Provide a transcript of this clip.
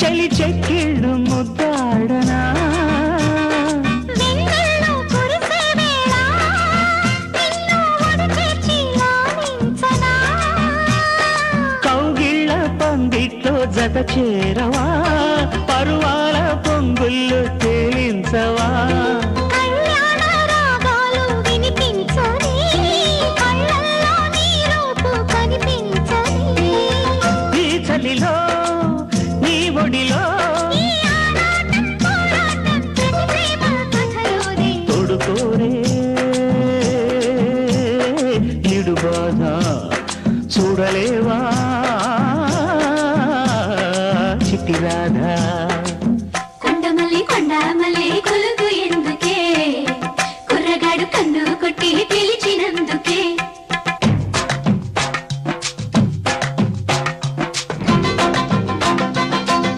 చలి చెక్కిళ్ళు ముద్దాడనా కౌగిళ్ళ పందిట్లో జత చేరవా పరువాల పొంగుళ్ళు తేలించవా ఈ చలిలో నీ ఒడిలో తోడుకోరే ఈడు బాధ చూడలేవా చిట్టి రాధా కొండమల్లి కొండమల్లి కొలుగు ఎందుకే కుర్రగాడు కన్ను